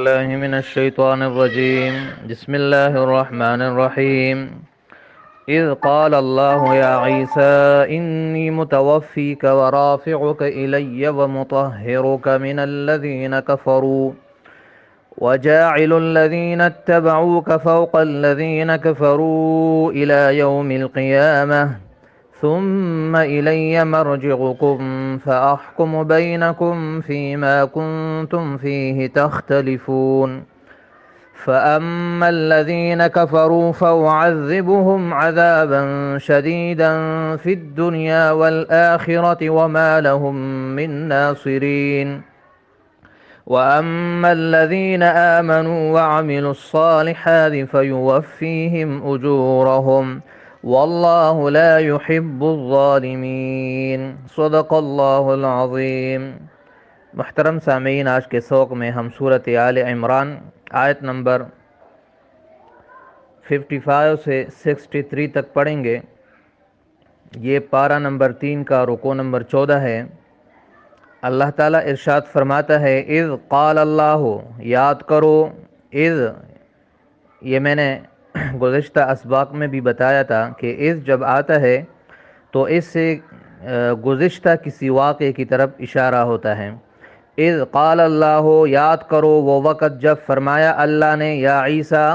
بالله من الشيطان الرجيم. بسم الله الرحمن الرحيم. إذ قال الله يا عيسى إني متوفيك ورافعك إلي ومطهرك من الذين كفروا وجاعل الذين اتبعوك فوق الذين كفروا إلى يوم القيامة ثم إلي مرجعكم فأحكم بينكم فيما كنتم فيه تختلفون فأما الذين كفروا فأعذبهم عذابا شديدا في الدنيا والآخرة وما لهم من ناصرين وأما الذين آمنوا وعملوا الصالحات فيوفيهم أجورهم والله لا يحب الظالمین۔ صدق اللہ العظیم۔ محترم سامعین، آج کے سوق میں ہم سورۃ آل عمران آیت نمبر 55 سے 63 تک پڑھیں گے۔ یہ پارہ نمبر 3 کا رکوع نمبر 14 ہے۔ اللہ تعالیٰ ارشاد فرماتا ہے اذ قال اللہ، یاد کرو، اذ، یہ میں نے گزشتہ اسباق میں بھی بتایا تھا کہ اذ جب آتا ہے تو اس سے گزشتہ کسی واقعے کی طرف اشارہ ہوتا ہے۔ اذ قال اللہ، یاد کرو وہ وقت جب فرمایا اللہ نے یا عیسیٰ،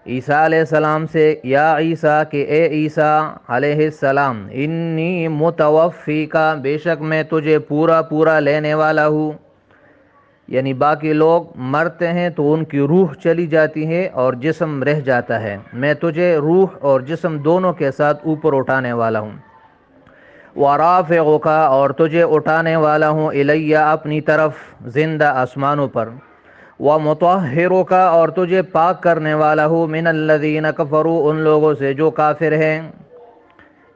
عیسیٰ علیہ السلام سے، یا عیسیٰ کہ اے عیسیٰ علیہ السلام، انی متوفیکا، بے شک میں تجھے پورا لینے والا ہوں۔ یعنی باقی لوگ مرتے ہیں تو ان کی روح چلی جاتی ہے اور جسم رہ جاتا ہے، میں تجھے روح اور جسم دونوں کے ساتھ اوپر اٹھانے والا ہوں۔ وَرَافِعُكَ، اور تجھے اٹھانے والا ہوں، الیہ، اپنی طرف، زندہ آسمانوں پر۔ وَمُطَهِّرُكَ، اور تجھے پاک کرنے والا ہوں، مِنَ الَّذِينَ كَفَرُوا، ان لوگوں سے جو کافر ہیں،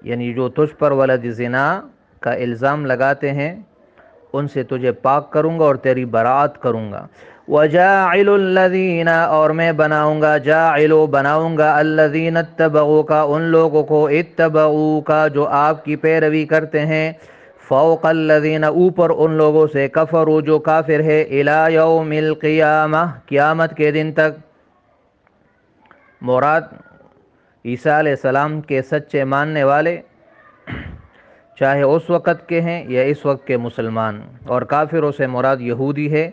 یعنی جو تجھ پر ولد زنا کا الزام لگاتے ہیں، ان سے تجھے پاک کروں گا اور تیری برات کروں گا۔ وَجَاعِلُ الَّذِينَ، اور میں بناؤں گا، بناؤں گا، الَّذِينَ اتَّبَعُوكَ، ان لوگوں کو، اتَّبَعُوكَ جو آپ کی پیروی کرتے ہیں، فوق الذین، اوپر ان لوگوں سے، کفروا جو کافر ہے، الی یوم القیامہ، قیامت کے دن تک۔ مراد عیسیٰ علیہ السلام کے سچے ماننے والے، چاہے اس وقت کے ہیں یا اس وقت کے مسلمان، اور کافروں سے مراد یہودی ہے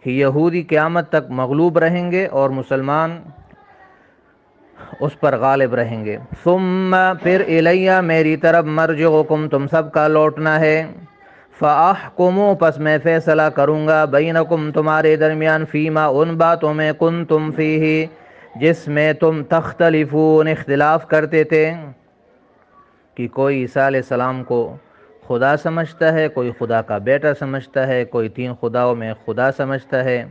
کہ یہودی قیامت تک مغلوب رہیں گے اور مسلمان اس پر غالب رہیں گے۔ ثم، پھر، الیہ، میری طرف، مرجعکم، تم سب کا لوٹنا ہے، فاحکم، پس میں فیصلہ کروں گا، بینکم، تمہارے درمیان، فیما، ان باتوں میں، کنتم فیہ، جس میں تم تختلفون، اختلاف کرتے تھے، کہ کوئی عیسیٰ علیہ السلام کو خدا سمجھتا ہے، کوئی خدا کا بیٹا سمجھتا ہے، کوئی 3 خداؤں میں خدا سمجھتا ہے،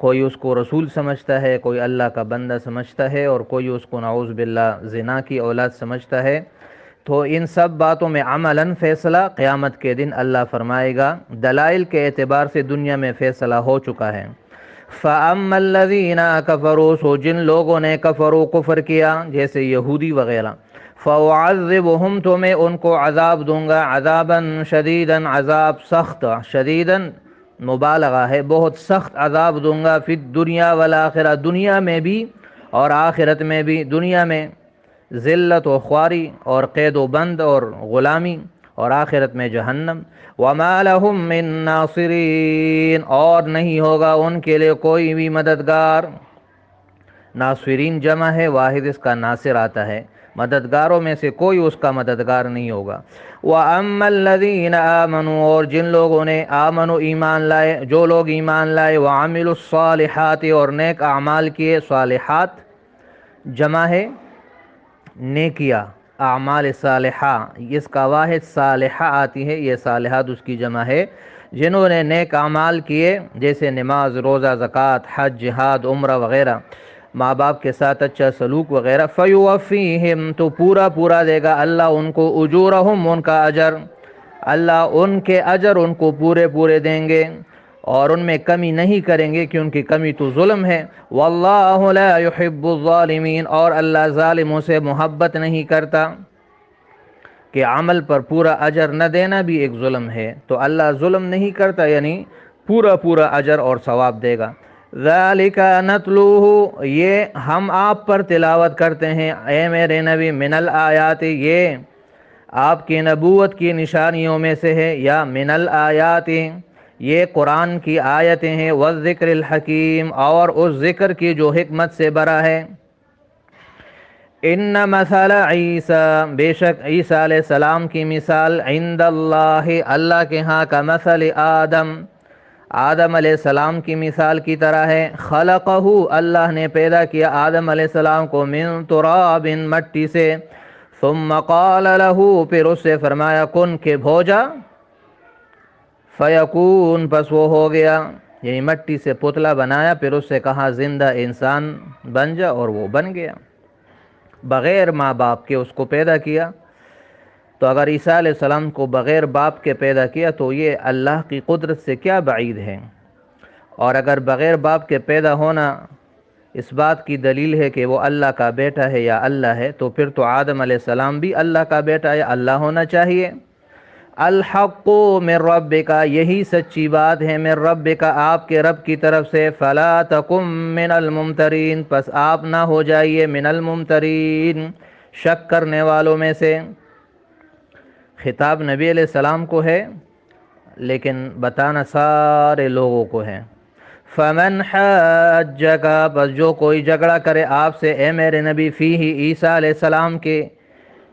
کوئی اس کو رسول سمجھتا ہے، کوئی اللہ کا بندہ سمجھتا ہے، اور کوئی اس کو نعوذ باللہ زنا کی اولاد سمجھتا ہے۔ تو ان سب باتوں میں عملاً فیصلہ قیامت کے دن اللہ فرمائے گا، دلائل کے اعتبار سے دنیا میں فیصلہ ہو چکا ہے۔ فَأَمَّا الَّذِينَ كَفَرُوا، سو جن لوگوں نے کفر کیا، جیسے یہودی وغیرہ، فَأُعَذِّبُهُمْ، تو میں ان کو عذاب دوں گا، عذاباً شدیداً، عذاب سخت، شدیداً مبالغہ ہے، بہت سخت عذاب دوں گا، فی الدنیا والآخرہ، دنیا میں بھی اور آخرت میں بھی۔ دنیا میں ذلت و خواری اور قید و بند اور غلامی، اور آخرت میں جہنم۔ وَمَا لَهُم مِّن نَاصِرِينَ، اور نہیں ہوگا ان کے لیے کوئی بھی مددگار۔ ناصرین جمع ہے، واحد اس کا ناصر آتا ہے، مددگاروں میں سے کوئی اس کا مددگار نہیں ہوگا۔ وَأَمَّا الَّذِينَ آمَنُوا، اور جن لوگوں نے آمنوا، ایمان لائے، جو لوگ ایمان لائے، وَعَمِلُوا الصَّالِحَاتِ، اور نیک اعمال کیے، صالحات جمع ہے نیکیہ، اعمال صالحہ، اس کا واحد صالحہ آتی ہے، یہ صالحات اس کی جمع ہے، جنہوں نے نیک اعمال کیے، جیسے نماز، روزہ، زکوٰۃ، حج، جہاد، عمرہ وغیرہ، ماں باپ کے ساتھ اچھا سلوک وغیرہ، فَيُوَفِّيهِمْ، تو پورا دے گا اللہ ان کو، اجورہم، ان کا اجر، اللہ ان کے اجر ان کو پورے دیں گے، اور ان میں کمی نہیں کریں گے، کیونکہ کمی تو ظلم ہے۔ واللہ لا يحب الظالمین، اور اللہ ظالموں سے محبت نہیں کرتا، کہ عمل پر پورا اجر نہ دینا بھی ایک ظلم ہے، تو اللہ ظلم نہیں کرتا، یعنی پورا اجر اور ثواب دے گا۔ ذالک نتلوہ، یہ ہم آپ پر تلاوت کرتے ہیں اے میرے نبی، من الآیات، یہ آپ کی نبوت کی نشانیوں میں سے ہے، یا من الآیات یہ قرآن کی آیتیں ہیں، والذکر الحکیم اور اس ذکر کی جو حکمت سے بھرا ہے۔ ان مثل عیسیٰ، بے شک عیسیٰ علیہ السلام کی مثال، عند اللہ، اللہ کے ہاں، کا مثل آدم، آدم علیہ السلام کی مثال کی طرح ہے۔ خلقہ، اللہ نے پیدا کیا آدم علیہ السلام کو، من تراب، مٹی سے، ثم قال له، پھر اس سے فرمایا، کن، کہ ہو جا، فیکون، پس وہ ہو گیا، یعنی مٹی سے پتلا بنایا، پھر اس سے کہا زندہ انسان بن جا، اور وہ بن گیا، بغیر ماں باپ کے اس کو پیدا کیا۔ تو اگر عیسیٰ علیہ السلام کو بغیر باپ کے پیدا کیا تو یہ اللہ کی قدرت سے کیا بعید ہے، اور اگر بغیر باپ کے پیدا ہونا اس بات کی دلیل ہے کہ وہ اللہ کا بیٹا ہے یا اللہ ہے، تو پھر تو آدم علیہ السلام بھی اللہ کا بیٹا یا اللہ ہونا چاہیے۔ الحق من ربک، یہی سچی بات ہے، من ربک، آپ کے رب کی طرف سے، فلا تکم من الممترین، پس آپ نہ ہو جائیے من الممترین، شک کرنے والوں میں سے۔ خطاب نبی علیہ السلام کو ہے، لیکن بتانا سارے لوگوں کو ہے۔ فمن حاجک، بس جو کوئی جھگڑا کرے آپ سے اے میرے نبی، فیہ، عیسیٰ علیہ السلام کے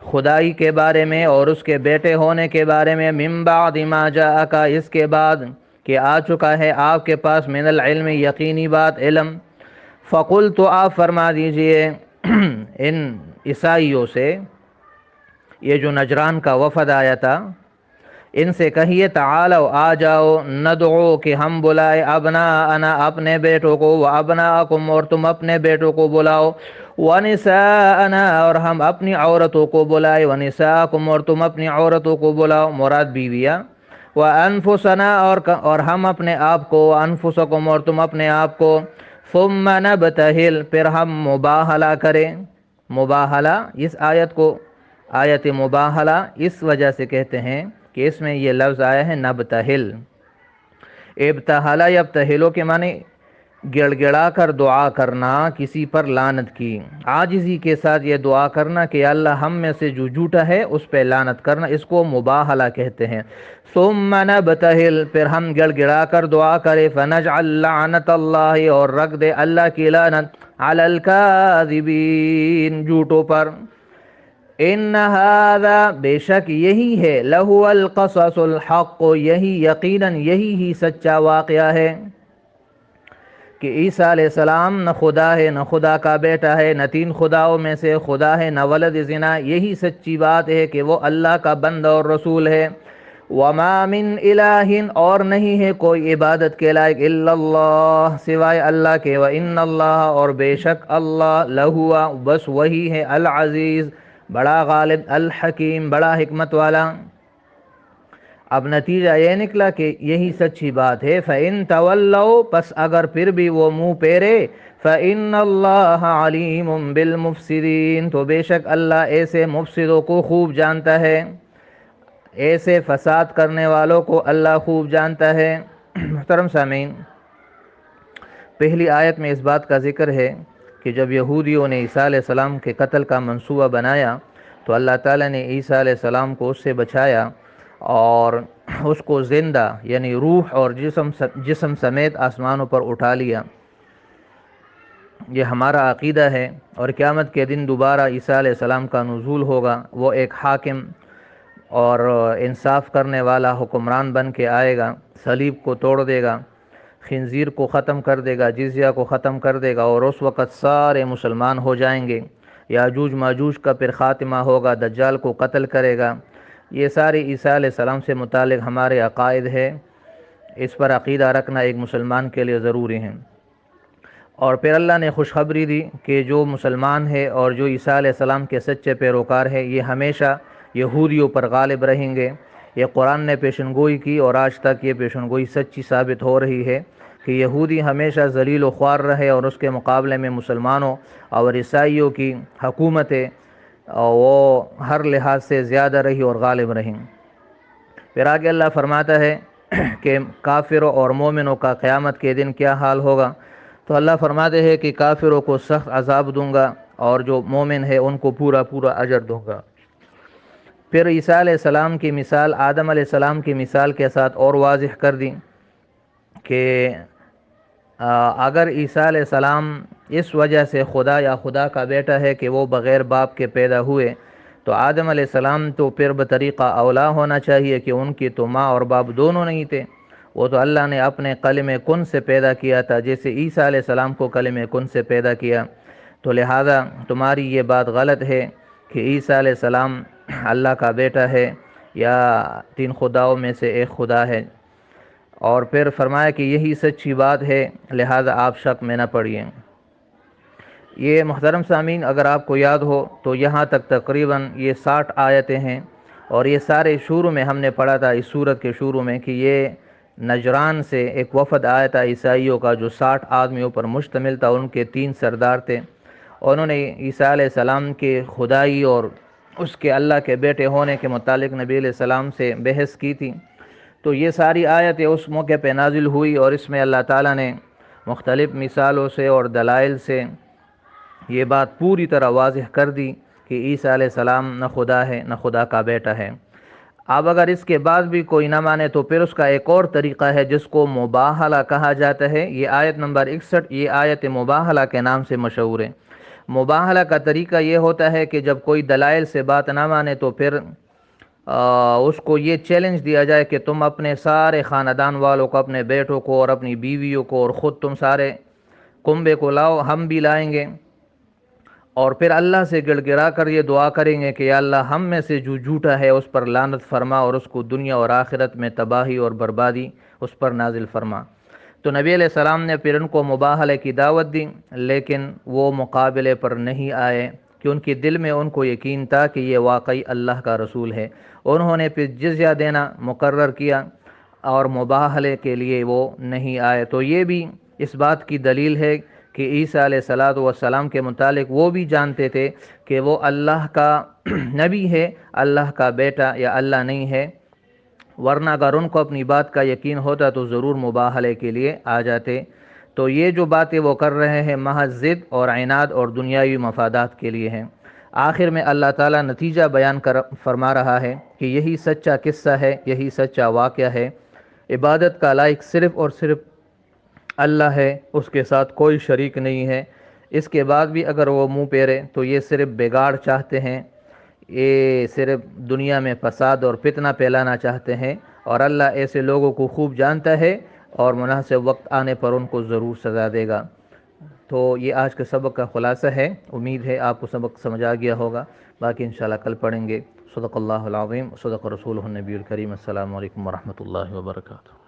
خدائی کے بارے میں اور اس کے بیٹے ہونے کے بارے میں، من بعد ما جاءک، اس کے بعد کہ آ چکا ہے آپ کے پاس، من العلم، یقینی بات، علم، فقل، تو آپ فرما دیجئے ان عیسائیوں سے، یہ جو نجران کا وفد آیا تھا، ان سے کہیے، تعالو، آ جاؤ، ندعو، کہ ہم بلائے، ابناءنا، اپنے بیٹوں کو، وابناءکم، اور تم اپنے بیٹوں کو بلاؤ، ونساءنا، اور ہم اپنی عورتوں کو بلائے، ونساءکم، اور تم اپنی عورتوں کو بلاؤ، مراد بیویاں، وانفسنا، اور ہم اپنے آپ کو، وانفسکم، اور تم اپنے آپ کو، ثم نبتہل، پھر ہم مباہلہ کریں۔ مباہلہ، اس آیت کو آیت مباہلہ اس وجہ سے کہتے ہیں کہ اس میں یہ لفظ آیا ہے نبتہل، ابتہلا یبتہلو کے معنی گڑ گڑا کر دعا کرنا، کسی پر لعنت کی، عاجزی کے ساتھ یہ دعا کرنا کہ اللہ ہم میں سے جو جھوٹا ہے اس پہ لعنت کرنا، اس کو مباہلہ کہتے ہیں۔ ثم نبتہل، پھر ہم گڑ گڑا کر دعا کرے، فنجعل لعنت اللہ، اور رکھ دے اللہ کی لعنت، علی الکاذبین، جھوٹوں پر۔ ان ھذا، بے شک یہی ہے، لہو القصص الحق، یہی یقیناً یہی ہی سچا واقعہ ہے کہ عیسیٰ علیہ السلام نہ خدا ہے، نہ خدا کا بیٹا ہے، نہ تین خداؤں میں سے خدا ہے، نہ ولد زنا، یہی سچی بات ہے کہ وہ اللہ کا بندہ اور رسول ہے۔ وما من الہ، اور نہیں ہے کوئی عبادت کے لائق، الا اللہ، سوائے اللہ کے، وان اللہ، اور بے شک اللہ، لہو، بس وہی ہے، العزیز، بڑا غالب، الحکیم، بڑا حکمت والا۔ اب نتیجہ یہ نکلا کہ یہی سچی بات ہے۔ فَإِن تَوَلَّوْا، پس اگر پھر بھی وہ منہ پھیرے، فَإِنَّ اللَّهَ عَلِيمٌ بِالْمُفْسِدِينَ، تو بے شک اللہ ایسے مفسدوں کو خوب جانتا ہے، ایسے فساد کرنے والوں کو اللہ خوب جانتا ہے۔ محترم سامعین، پہلی آیت میں اس بات کا ذکر ہے کہ جب یہودیوں نے عیسیٰ علیہ السلام کے قتل کا منصوبہ بنایا تو اللہ تعالیٰ نے عیسیٰ علیہ السلام کو اس سے بچایا اور اس کو زندہ، یعنی روح اور جسم سمیت آسمانوں پر اٹھا لیا۔ یہ ہمارا عقیدہ ہے، اور قیامت کے دن دوبارہ عیسیٰ علیہ السلام کا نزول ہوگا، وہ ایک حاکم اور انصاف کرنے والا حکمران بن کے آئے گا، صلیب کو توڑ دے گا، خنزیر کو ختم کر دے گا، جزیہ کو ختم کر دے گا، اور اس وقت سارے مسلمان ہو جائیں گے۔ یاجوج ماجوج کا پھر خاتمہ ہوگا، دجال کو قتل کرے گا۔ یہ ساری عیسیٰ علیہ السلام سے متعلق ہمارے عقائد ہے، اس پر عقیدہ رکھنا ایک مسلمان کے لیے ضروری ہے۔ اور پھر اللہ نے خوشخبری دی کہ جو مسلمان ہے اور جو عیسیٰ علیہ السلام کے سچے پیروکار ہے، یہ ہمیشہ یہودیوں پر غالب رہیں گے۔ یہ قرآن نے پیشنگوئی کی، اور آج تک یہ پیشنگوئی سچی ثابت ہو رہی ہے کہ یہودی ہمیشہ ذلیل و خوار رہے، اور اس کے مقابلے میں مسلمانوں اور عیسائیوں کی حکومتیں وہ ہر لحاظ سے زیادہ رہی اور غالب رہیں۔ پھر آگے اللہ فرماتا ہے کہ کافروں اور مومنوں کا قیامت کے دن کیا حال ہوگا۔ تو اللہ فرماتے ہیں کہ کافروں کو سخت عذاب دوں گا اور جو مومن ہے ان کو پورا پورا اجر دوں گا۔ پھر عیسیٰ علیہ السلام کی مثال آدم علیہ السلام کی مثال کے ساتھ اور واضح کر دی کہ اگر عیسیٰ علیہ السلام اس وجہ سے خدا یا خدا کا بیٹا ہے کہ وہ بغیر باپ کے پیدا ہوئے، تو آدم علیہ السلام تو پھر بطریقہ اولا ہونا چاہیے کہ ان کی تو ماں اور باپ دونوں نہیں تھے، وہ تو اللہ نے اپنے کلمہ کن سے پیدا کیا تھا، جیسے عیسیٰ علیہ السلام کو کلمہ کن سے پیدا کیا۔ تو لہذا تمہاری یہ بات غلط ہے کہ عیسیٰ علیہ السلام اللہ کا بیٹا ہے یا تین خداؤں میں سے ایک خدا ہے، اور پھر فرمایا کہ یہی سچی بات ہے، لہذا آپ شک میں نہ پڑیے۔ یہ محترم سامعین، اگر آپ کو یاد ہو تو یہاں تک تقریباً یہ 60 آیتیں ہیں، اور یہ سارے شروع میں ہم نے پڑھا تھا اس سورت کے شروع میں کہ یہ نجران سے ایک وفد آیا تھا عیسائیوں کا، جو 60 آدمیوں پر مشتمل تھا، ان کے 3 سردار تھے، انہوں نے عیسیٰ علیہ السلام کے خدائی اور اس کے اللہ کے بیٹے ہونے کے متعلق نبی علیہ السلام سے بحث کی تھی۔ تو یہ ساری آیتیں اس موقع پہ نازل ہوئی، اور اس میں اللہ تعالیٰ نے مختلف مثالوں سے اور دلائل سے یہ بات پوری طرح واضح کر دی کہ عیسیٰ علیہ السلام نہ خدا ہے نہ خدا کا بیٹا ہے۔ اب اگر اس کے بعد بھی کوئی نہ مانے تو پھر اس کا ایک اور طریقہ ہے جس کو مباہلہ کہا جاتا ہے۔ یہ آیت نمبر 61 یہ آیت مباہلہ کے نام سے مشہور ہے۔ مباہلہ کا طریقہ یہ ہوتا ہے کہ جب کوئی دلائل سے بات نہ مانے تو پھر اس کو یہ چیلنج دیا جائے کہ تم اپنے سارے خاندان والوں کو، اپنے بیٹوں کو اور اپنی بیویوں کو اور خود تم سارے کنبے کو لاؤ، ہم بھی لائیں گے، اور پھر اللہ سے گڑ گڑا کر یہ دعا کریں گے کہ یا اللہ ہم میں سے جو جھوٹا ہے اس پر لعنت فرما، اور اس کو دنیا اور آخرت میں تباہی اور بربادی اس پر نازل فرما۔ تو نبی علیہ السلام نے پھر ان کو مباہلے کی دعوت دی، لیکن وہ مقابلے پر نہیں آئے کہ ان کے دل میں ان کو یقین تھا کہ یہ واقعی اللہ کا رسول ہے۔ انہوں نے پھر جزیہ دینا مقرر کیا اور مباہلے کے لیے وہ نہیں آئے۔ تو یہ بھی اس بات کی دلیل ہے کہ عیسیٰ علیہ السلام کے متعلق وہ بھی جانتے تھے کہ وہ اللہ کا نبی ہے، اللہ کا بیٹا یا اللہ نہیں ہے، ورنہ اگر ان کو اپنی بات کا یقین ہوتا تو ضرور مباہلے کے لیے آ جاتے۔ تو یہ جو باتیں وہ کر رہے ہیں محض ضد اور عناد اور دنیاوی مفادات کے لیے ہیں۔ آخر میں اللہ تعالیٰ نتیجہ بیان فرما رہا ہے کہ یہی سچا قصہ ہے، یہی سچا واقعہ ہے، عبادت کا لائق صرف اور صرف اللہ ہے، اس کے ساتھ کوئی شریک نہیں ہے۔ اس کے بعد بھی اگر وہ منہ پھیرے تو یہ صرف بگاڑ چاہتے ہیں، یہ صرف دنیا میں فساد اور فتنہ پھیلانا چاہتے ہیں، اور اللہ ایسے لوگوں کو خوب جانتا ہے اور مناسب وقت آنے پر ان کو ضرور سزا دے گا۔ تو یہ آج کے سبق کا خلاصہ ہے، امید ہے آپ کو سبق سمجھ آ گیا ہوگا، باقی انشاءاللہ کل پڑھیں گے۔ صدق اللہ العظیم، صدق رسولہ النبی الکریم۔ السلام علیکم ورحمۃ اللہ وبرکاتہ۔